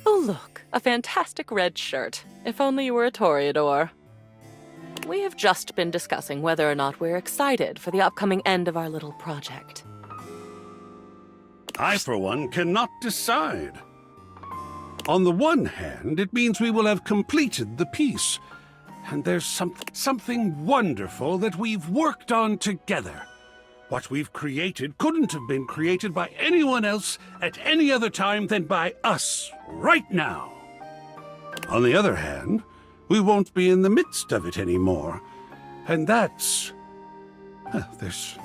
Oh, look, a fantastic red shirt. If only you were a Toreador. We have just been discussing whether or not we're excited for the upcoming end of our little project. I, for one, cannot decide. On the one hand, it means we will have completed the piece. And there's something wonderful that we've worked on together. What we've created couldn't have been created by anyone else at any other time than by us, right now. On the other hand, we won't be in the midst of it anymore. And that's... there's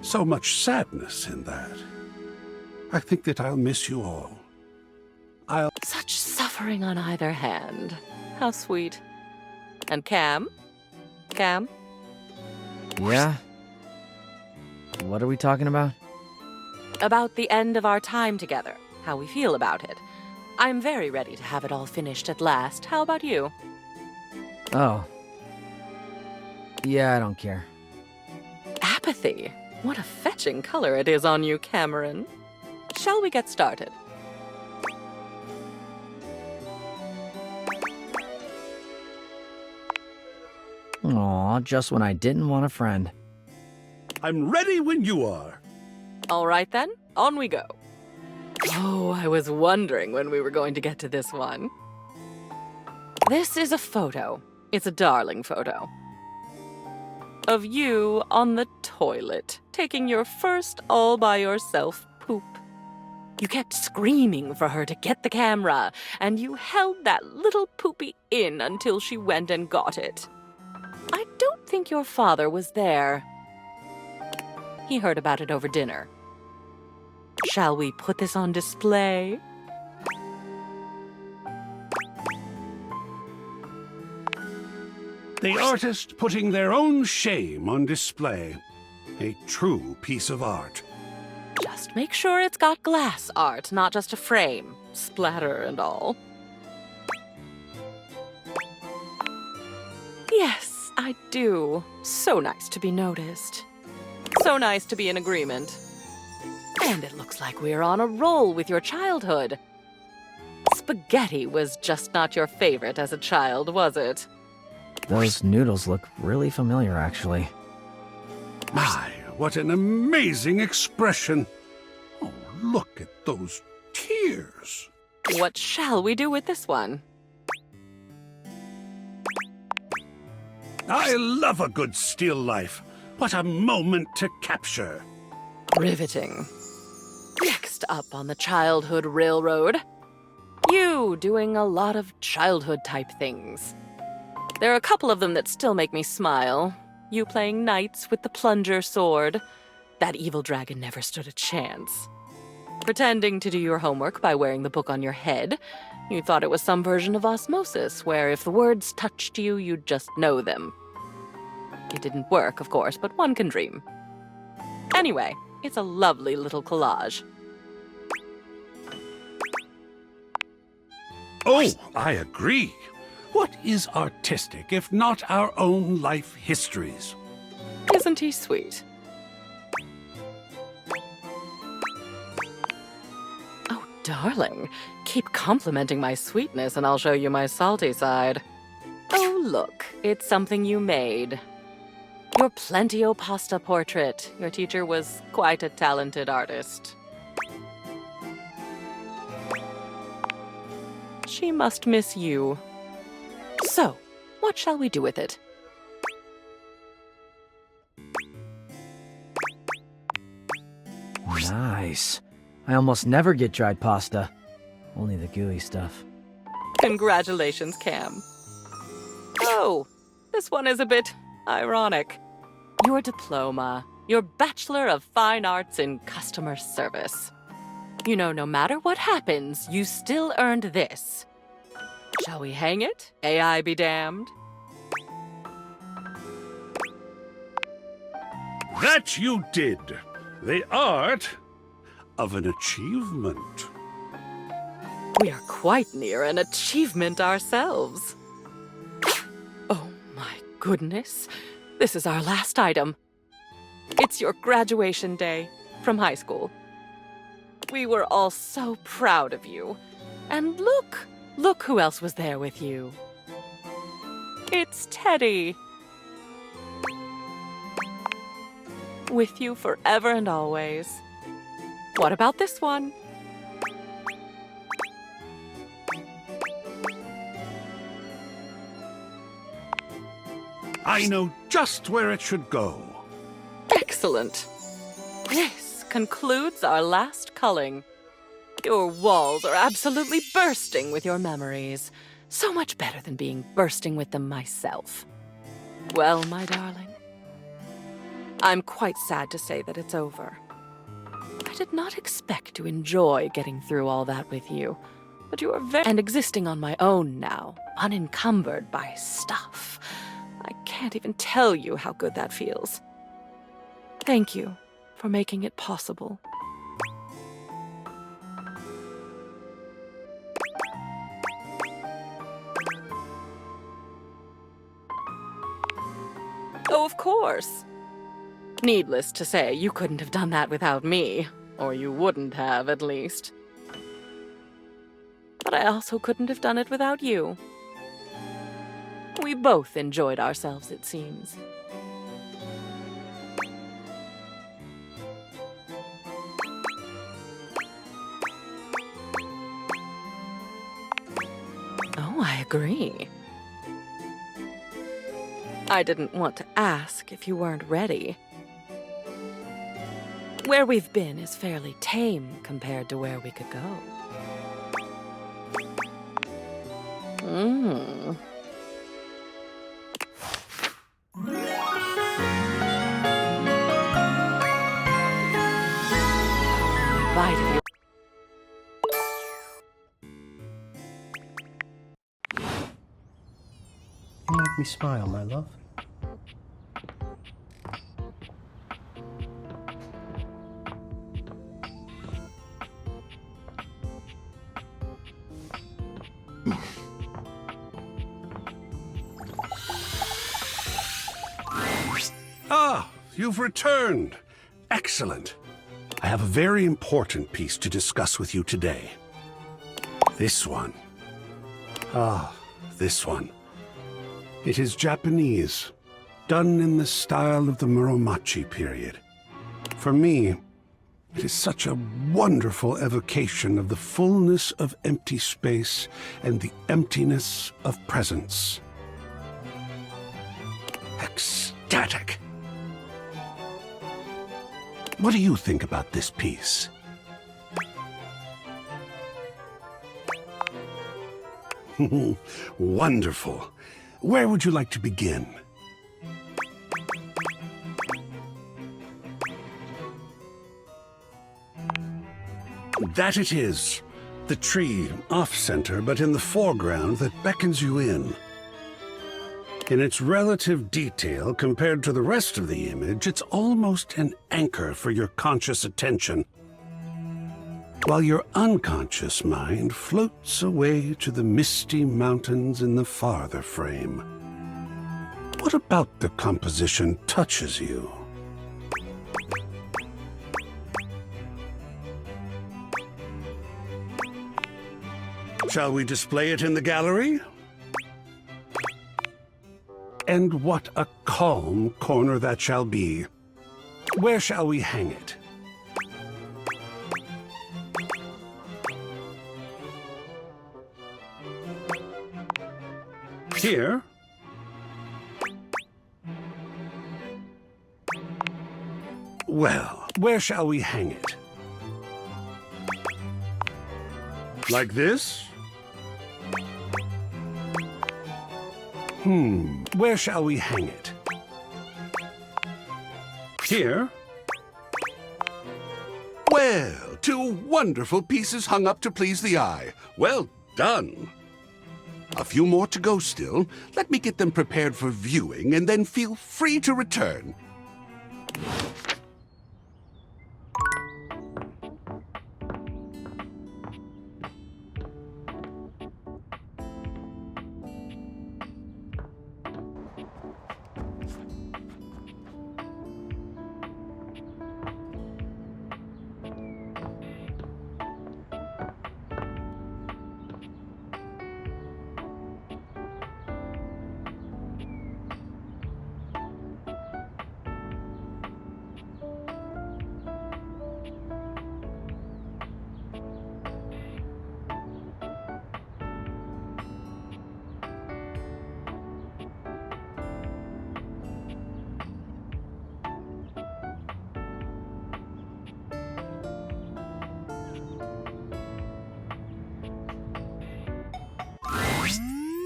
so much sadness in that. I think that I'll miss you all. Such suffering on either hand. How sweet. And Cam? Cam? Yeah? What are we talking about? About the end of our time together. How we feel about it. I'm very ready to have it all finished at last. How about you? Oh. Yeah, I don't care. Apathy. What a fetching color it is on you, Cameron. Shall we get started? Aw, just when I didn't want a friend. I'm ready when you are. All right then, on we go. Oh, I was wondering when we were going to get to this one. This is a photo. It's a darling photo. Of you on the toilet, taking your first all-by-yourself poop. You kept screaming for her to get the camera, and you held that little poopy in until she went and got it. I don't think your father was there. He heard about it over dinner. Shall we put this on display? The artist putting their own shame on display. A true piece of art. Just make sure it's got glass art, not just a frame. Splatter and all. Yes, I do. So nice to be noticed. So nice to be in agreement. And it looks like we're on a roll with your childhood. Spaghetti was just not your favorite as a child, was it? Those noodles look really familiar, actually. My, what an amazing expression. Oh, look at those tears. What shall we do with this one? I love a good still life. What a moment to capture. Riveting. Next up on the childhood railroad. You doing a lot of childhood-type things. There are a couple of them that still make me smile. You playing knights with the plunger sword. That evil dragon never stood a chance. Pretending to do your homework by wearing the book on your head. You thought it was some version of osmosis, where if the words touched you, you'd just know them. It didn't work, of course, but one can dream. Anyway, it's a lovely little collage. Oh, I agree. What is artistic if not our own life histories? Isn't he sweet? Oh, darling, keep complimenting my sweetness and I'll show you my salty side. Oh, look, it's something you made. Your Plentio pasta portrait. Your teacher was quite a talented artist. She must miss you. So, what shall we do with it? Nice. I almost never get dried pasta. Only the gooey stuff. Congratulations, Cam. Oh, this one is a bit ironic. Your diploma, your Bachelor of Fine Arts in Customer Service. You know, no matter what happens, you still earned this. Shall we hang it? AI be damned. That you did. The art of an achievement. We are quite near an achievement ourselves. Oh my goodness. This is our last item. It's your graduation day. from high school. We were all so proud of you. And look who else was there with you. It's Teddy. With you forever and always. What about this one? I know just where it should go. Excellent. This concludes our last culling. Your walls are absolutely bursting with your memories. So much better than being bursting with them myself. Well, my darling, I'm quite sad to say that it's over. I did not expect to enjoy getting through all that with you, but you are and existing on my own now, unencumbered by stuff. I can't even tell you how good that feels. Thank you for making it possible. Oh, of course. Needless to say, you couldn't have done that without me. Or you wouldn't have, at least. But I also couldn't have done it without you. We both enjoyed ourselves, it seems. Oh, I agree. I didn't want to ask if you weren't ready. Where we've been is fairly tame compared to where we could go. Bite of you. You make me smile, my love. Ah, you've returned. Excellent. I have a very important piece to discuss with you today. This one. Ah, this one. It is Japanese, done in the style of the Muromachi period. For me, it is such a wonderful evocation of the fullness of empty space and the emptiness of presence. Ecstatic. What do you think about this piece? Wonderful. Where would you like to begin? That it is. The tree, off-center, but in the foreground that beckons you in. In its relative detail compared to the rest of the image, it's almost an anchor for your conscious attention, while your unconscious mind floats away to the misty mountains in the farther frame. What about the composition touches you? Shall we display it in the gallery? And what a calm corner that shall be. Where shall we hang it? Here? Well, where shall we hang it? Like this? Where shall we hang it? Here? Well, two wonderful pieces hung up to please the eye. Well done. A few more to go still. Let me get them prepared for viewing, and then feel free to return.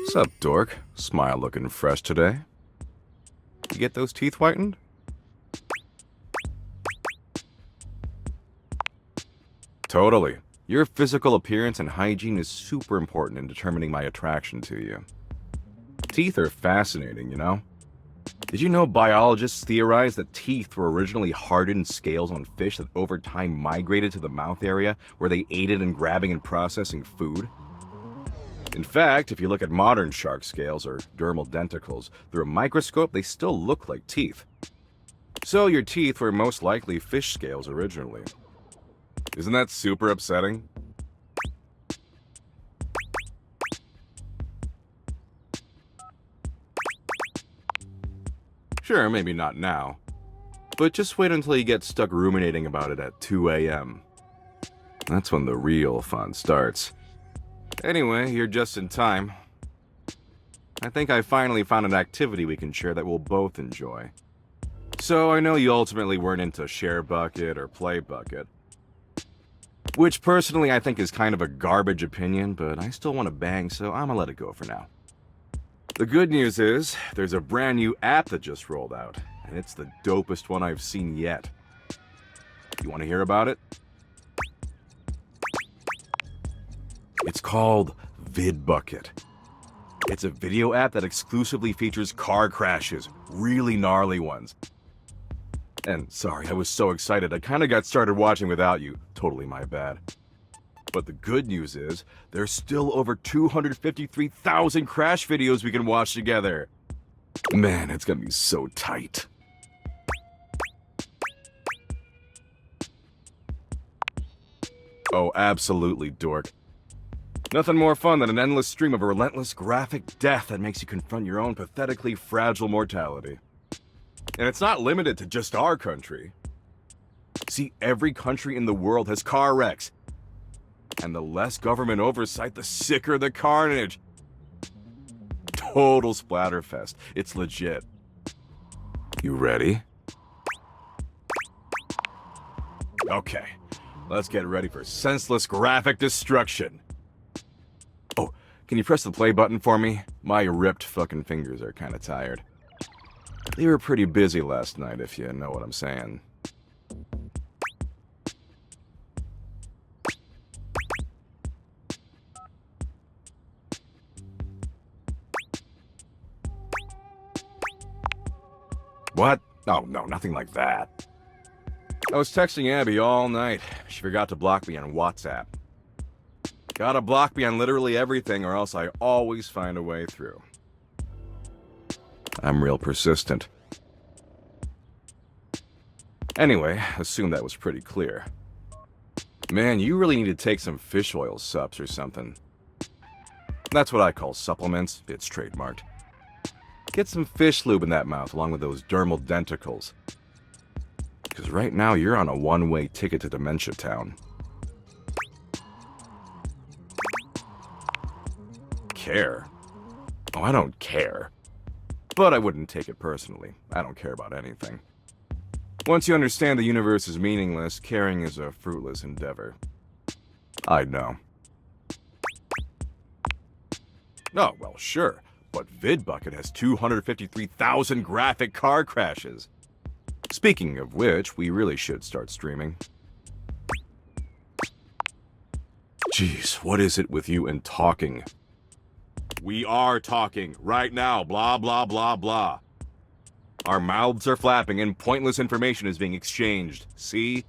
Sup, dork? Smile looking fresh today. You get those teeth whitened? Totally. Your physical appearance and hygiene is super important in determining my attraction to you. Teeth are fascinating, you know? Did you know biologists theorize that teeth were originally hardened scales on fish that over time migrated to the mouth area where they aided in grabbing and processing food? In fact, if you look at modern shark scales or dermal denticles through a microscope, they still look like teeth. So your teeth were most likely fish scales originally. Isn't that super upsetting? Sure, maybe not now. But just wait until you get stuck ruminating about it at 2 a.m. That's when the real fun starts. Anyway, you're just in time. I think I finally found an activity we can share that we'll both enjoy. So I know you ultimately weren't into share bucket or play bucket. Which personally I think is kind of a garbage opinion, but I still want to bang, so I'm gonna let it go for now. The good news is, there's a brand new app that just rolled out, and it's the dopest one I've seen yet. You want to hear about it? It's called VidBucket. It's a video app that exclusively features car crashes, really gnarly ones. And sorry, I was so excited, I kinda got started watching without you. Totally my bad. But the good news is, there's still over 253,000 crash videos we can watch together. Man, it's gonna be so tight. Oh, absolutely, dork. Nothing more fun than an endless stream of a relentless graphic death that makes you confront your own pathetically fragile mortality. And it's not limited to just our country. See, every country in the world has car wrecks. And the less government oversight, the sicker the carnage. Total splatterfest. It's legit. You ready? Okay, let's get ready for senseless graphic destruction. Oh, can you press the play button for me? My ripped fucking fingers are kinda tired. They were pretty busy last night, if you know what I'm saying. What? Oh, no, nothing like that. I was texting Abby all night. She forgot to block me on WhatsApp. Gotta block me on literally everything or else I always find a way through. I'm real persistent. Anyway, assume that was pretty clear. Man, you really need to take some fish oil sups or something. That's what I call supplements. It's trademarked. Get some fish lube in that mouth along with those dermal denticles. Because right now you're on a one-way ticket to Dementia Town. Care? Oh, I don't care. But I wouldn't take it personally. I don't care about anything. Once you understand the universe is meaningless, caring is a fruitless endeavor. I know. Oh, well, sure. But VidBucket has 253,000 graphic car crashes. Speaking of which, we really should start streaming. Jeez, what is it with you and talking? We are talking right now, blah, blah, blah, blah. Our mouths are flapping and pointless information is being exchanged. See?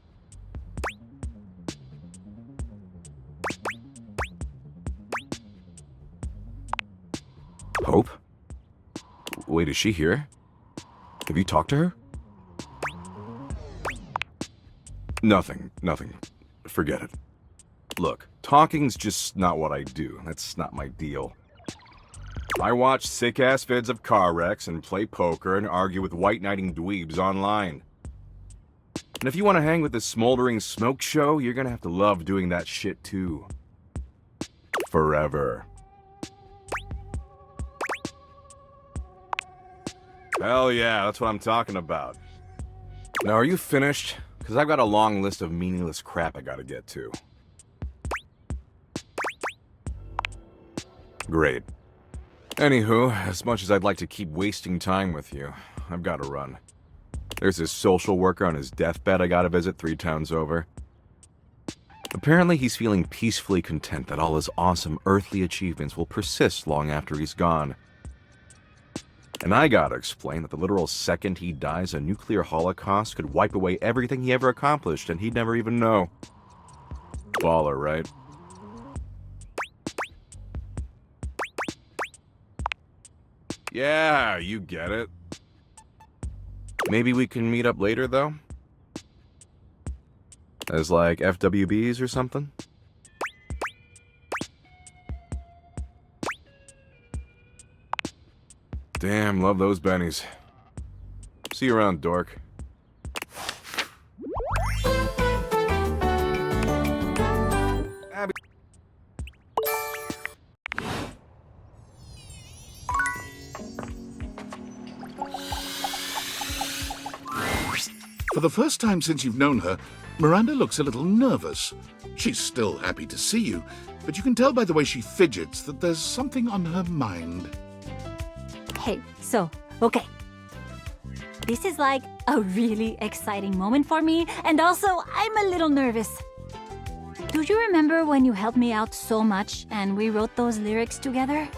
Hope? Wait, is she here? Have you talked to her? Nothing. Forget it. Look, talking's just not what I do. That's not my deal. I watch sick-ass vids of car wrecks and play poker and argue with white-knighting dweebs online. And if you want to hang with the smoldering smoke show, you're gonna have to love doing that shit too. Forever. Hell yeah, that's what I'm talking about. Now, are you finished? Because I've got a long list of meaningless crap I gotta get to. Great. Anywho, as much as I'd like to keep wasting time with you, I've got to run. There's this social worker on his deathbed I gotta visit 3 towns over. Apparently he's feeling peacefully content that all his awesome earthly achievements will persist long after he's gone. And I gotta explain that the literal second he dies, a nuclear holocaust could wipe away everything he ever accomplished and he'd never even know. Baller, right? Yeah, you get it. Maybe we can meet up later, though? As like FWBs or something? Damn, love those bennies. See you around, dork. Abby. For the first time since you've known her, Miranda looks a little nervous. She's still happy to see you, but you can tell by the way she fidgets that there's something on her mind. Hey, okay. This is like a really exciting moment for me, and also I'm a little nervous. Do you remember when you helped me out so much and we wrote those lyrics together?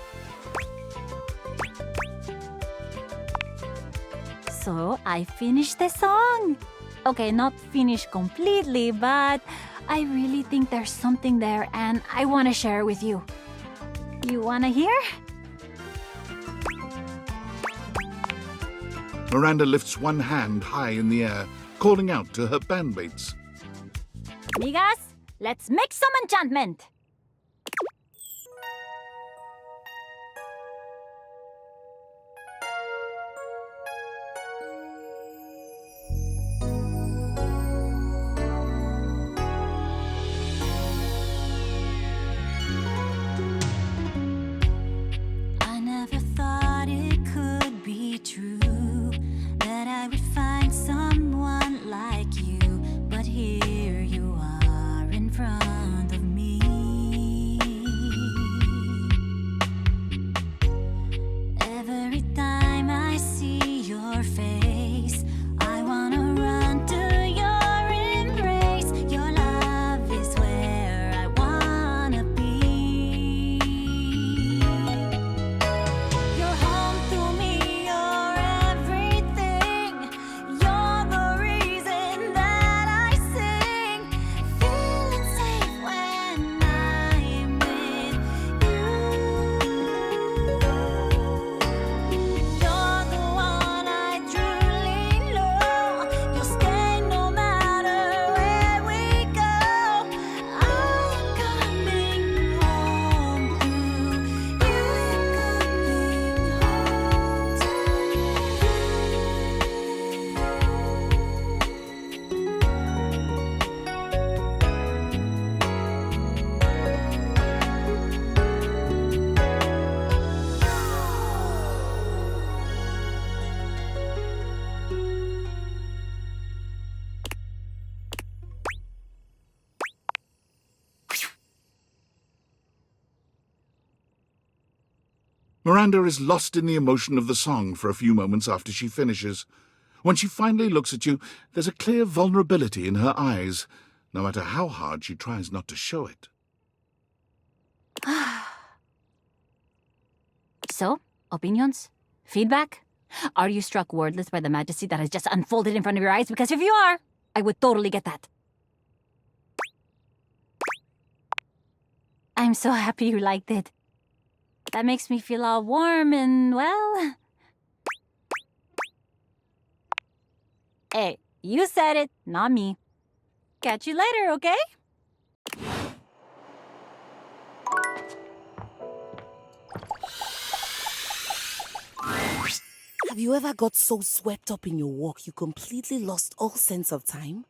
So I finished the song. Okay, not finished completely, but I really think there's something there and I want to share with you. You want to hear? Miranda lifts one hand high in the air, calling out to her bandmates. Migas, let's make some enchantment! I never thought it could be true that I would find someone like you, but here you are in front of me. Every time I see your face, I wanna run to your embrace. Your love is where I wanna be. You're home to me, you're everything. You're the reason that I sing. Feeling safe when I'm with you. You're the one I truly know. You'll stay no matter where we go. I'm coming home to you. Miranda is lost in the emotion of the song for a few moments after she finishes. When she finally looks at you, there's a clear vulnerability in her eyes, no matter how hard she tries not to show it. So, opinions? Feedback? Are you struck wordless by the majesty that has just unfolded in front of your eyes? Because if you are, I would totally get that. I'm so happy you liked it. That makes me feel all warm and, well... Hey, you said it, not me. Catch you later, okay? Have you ever got so swept up in your walk you completely lost all sense of time?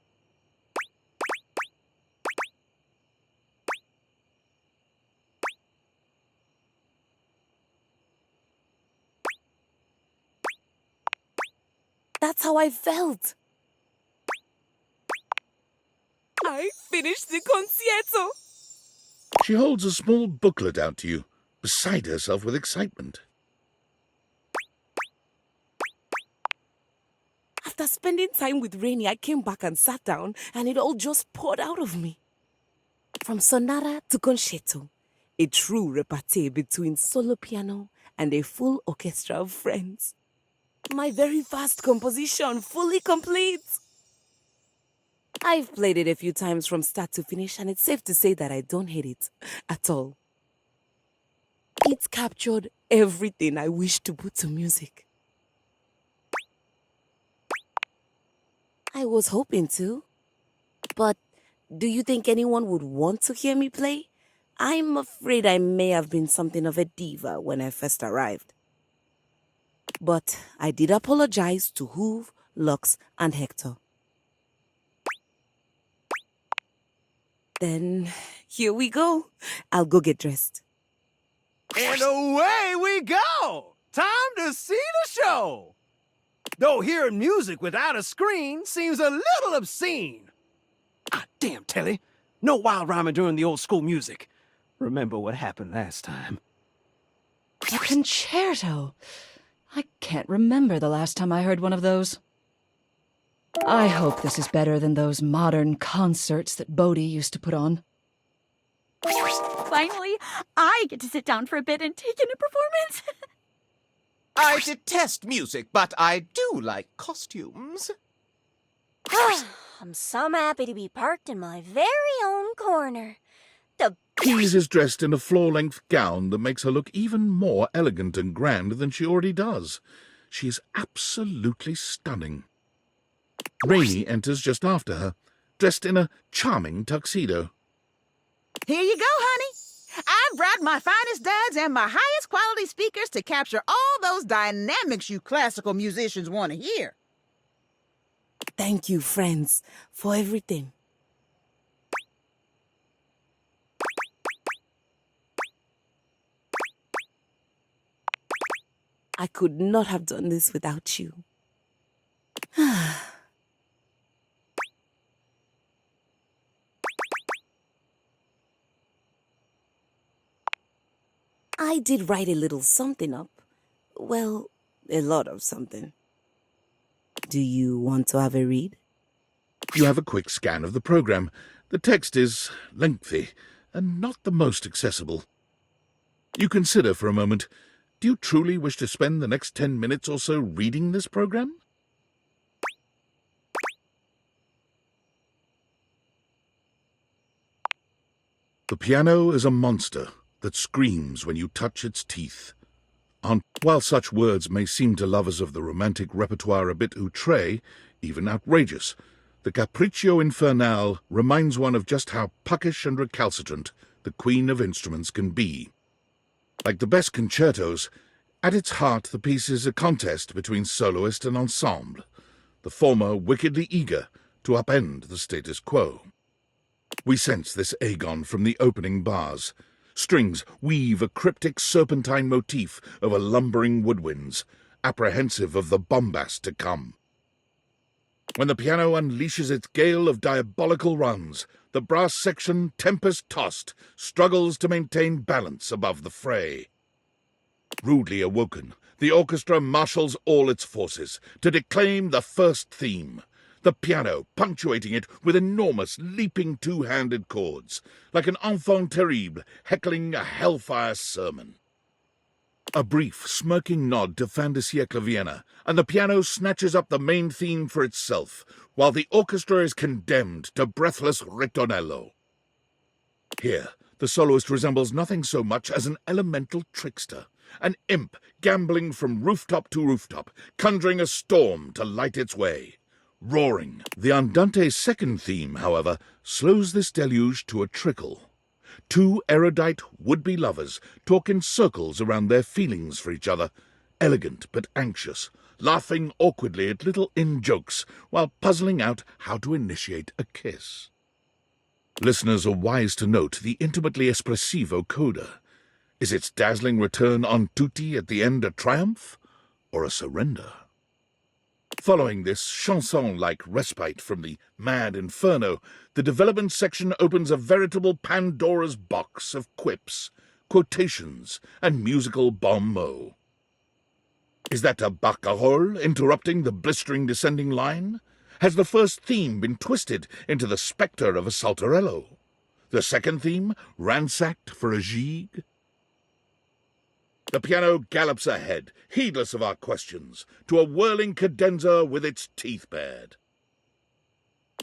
That's how I felt. I finished the concierto. She holds a small booklet out to you, beside herself with excitement. After spending time with Rainy, I came back and sat down, and it all just poured out of me. From sonata to concerto, a true repartee between solo piano and a full orchestra of friends. My very first composition, fully complete. I've played it a few times from start to finish, and it's safe to say that I don't hate it at all. It captured everything I wish to put to music. I was hoping to. But do you think anyone would want to hear me play? I'm afraid I may have been something of a diva when I first arrived. But I did apologize to Hoove, Lux, and Hector. Then here we go. I'll go get dressed. And away we go! Time to see the show! Though hearing music without a screen seems a little obscene. Ah, damn, Telly. No wild rhyming during the old school music. Remember what happened last time. A concerto. I can't remember the last time I heard one of those. I hope this is better than those modern concerts that Bodhi used to put on. Finally, I get to sit down for a bit and take in a performance. I detest music, but I do like costumes. I'm so happy to be parked in my very own corner. Keys is dressed in a floor-length gown that makes her look even more elegant and grand than she already does. She is absolutely stunning. Rainy enters just after her, dressed in a charming tuxedo. Here you go, honey. I've brought my finest duds and my highest quality speakers to capture all those dynamics you classical musicians want to hear. Thank you, friends, for everything. I could not have done this without you. I did write a little something up. Well, a lot of something. Do you want to have a read? You have a quick scan of the program. The text is lengthy and not the most accessible. You consider for a moment, do you truly wish to spend the next 10 minutes or so reading this program? The piano is a monster that screams when you touch its teeth. While such words may seem to lovers of the romantic repertoire a bit outré, even outrageous, the Capriccio Infernale reminds one of just how puckish and recalcitrant the Queen of Instruments can be. Like the best concertos, at its heart the piece is a contest between soloist and ensemble, the former wickedly eager to upend the status quo. We sense this agon from the opening bars. Strings weave a cryptic serpentine motif over lumbering woodwinds, apprehensive of the bombast to come. When the piano unleashes its gale of diabolical runs, the brass section, tempest-tossed, struggles to maintain balance above the fray. Rudely awoken, the orchestra marshals all its forces to declaim the first theme, the piano punctuating it with enormous leaping two-handed chords, like an enfant terrible heckling a hellfire sermon. A brief, smirking nod to fin de siècle Vienna, and the piano snatches up the main theme for itself, while the orchestra is condemned to breathless ritornello. Here, the soloist resembles nothing so much as an elemental trickster, an imp gambling from rooftop to rooftop, conjuring a storm to light its way. Roaring. The Andante's second theme, however, slows this deluge to a trickle. Two erudite would-be lovers talk in circles around their feelings for each other, elegant but anxious, laughing awkwardly at little in-jokes while puzzling out how to initiate a kiss. Listeners are wise to note the intimately espressivo coda. Is its dazzling return on tutti at the end a triumph or a surrender? Following this chanson-like respite from the mad inferno, the development section opens a veritable Pandora's box of quips, quotations, and musical bon mots. Is that a barcarolle interrupting the blistering descending line? Has the first theme been twisted into the spectre of a saltarello? The second theme ransacked for a gigue? The piano gallops ahead, heedless of our questions, to a whirling cadenza with its teeth bared.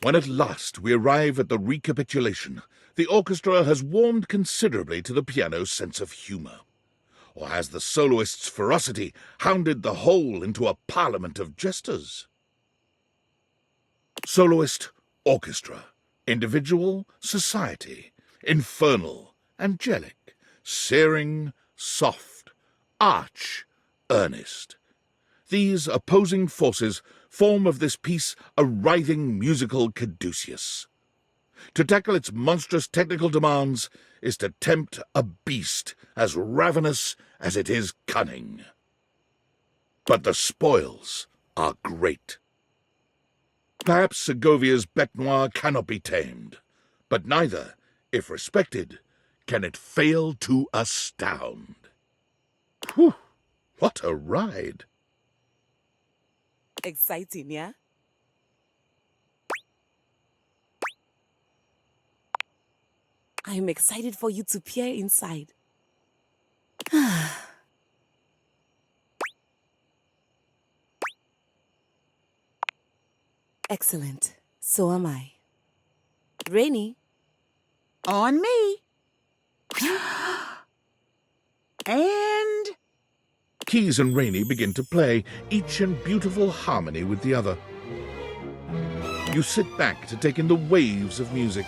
When at last we arrive at the recapitulation, the orchestra has warmed considerably to the piano's sense of humour. Or has the soloist's ferocity hounded the whole into a parliament of jesters? Soloist, orchestra, individual, society, infernal, angelic, searing, soft, arch, earnest. These opposing forces form of this piece a writhing musical caduceus. To tackle its monstrous technical demands is to tempt a beast as ravenous as it is cunning. But the spoils are great. Perhaps Segovia's bête noire cannot be tamed, but neither, if respected, can it fail to astound. Whew, what a ride! Exciting, yeah? I'm excited for you to peer inside. Excellent. So am I. Rainy. On me. And... Keys and Rainey begin to play, each in beautiful harmony with the other. You sit back to take in the waves of music.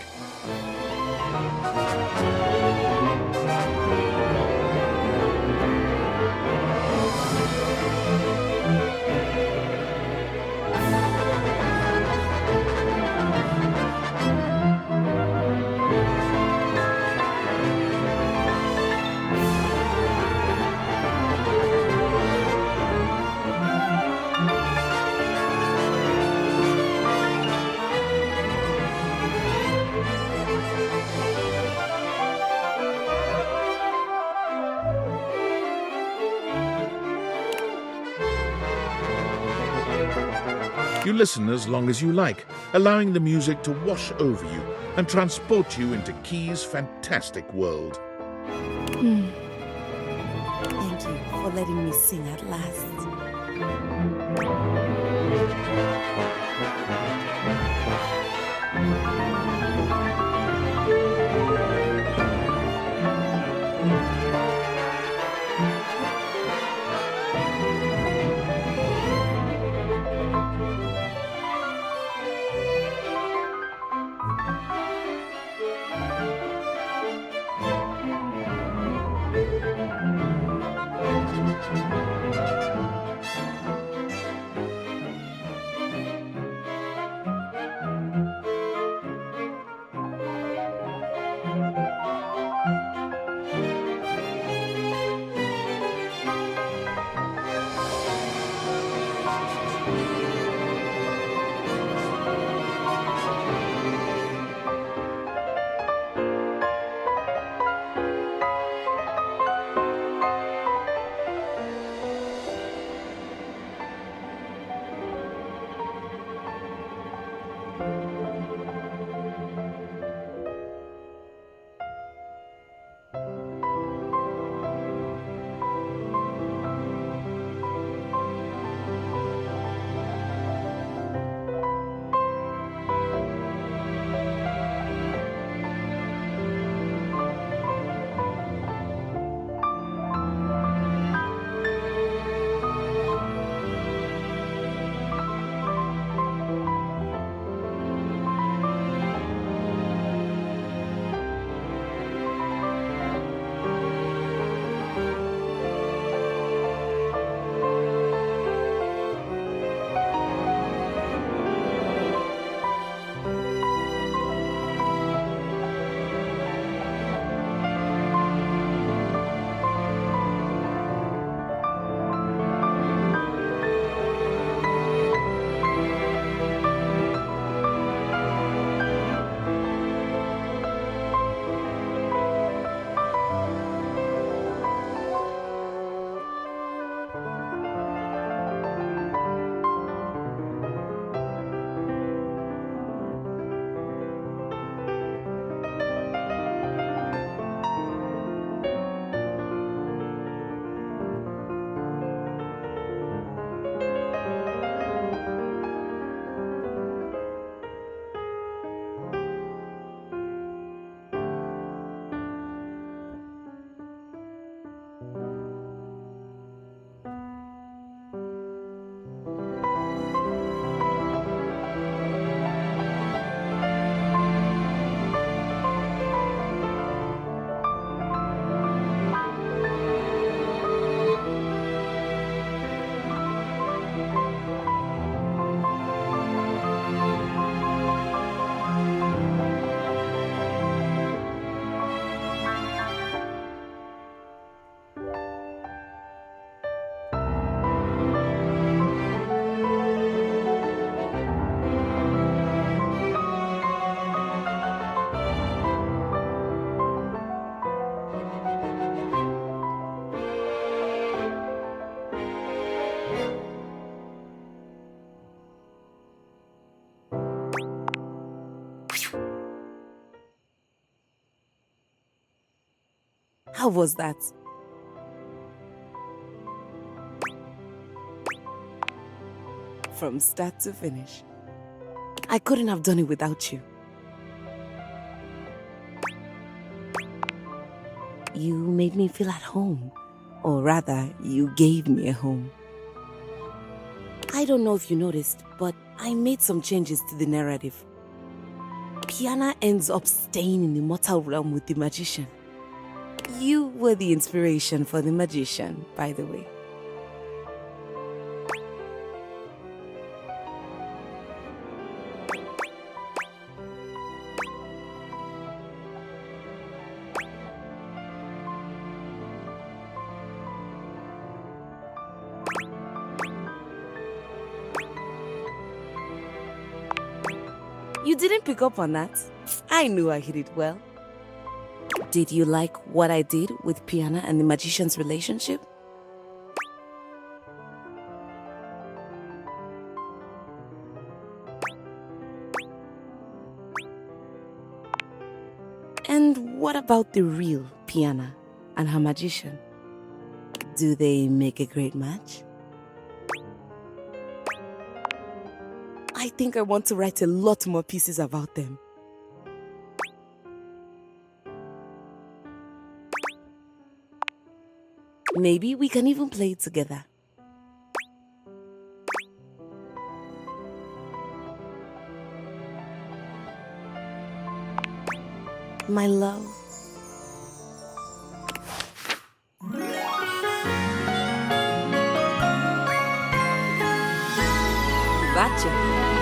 You listen as long as you like, allowing the music to wash over you and transport you into Key's fantastic world. Thank you for letting me sing at last. How was that? From start to finish. I couldn't have done it without you. You made me feel at home. Or rather, you gave me a home. I don't know if you noticed, but I made some changes to the narrative. Piana ends up staying in the mortal realm with the magician. You were the inspiration for the magician, by the way. You didn't pick up on that. I knew I hit it well. Did you like what I did with Piana and the magician's relationship? And what about the real Piana and her magician? Do they make a great match? I think I want to write a lot more pieces about them. Maybe we can even play it together. My love. Gotcha.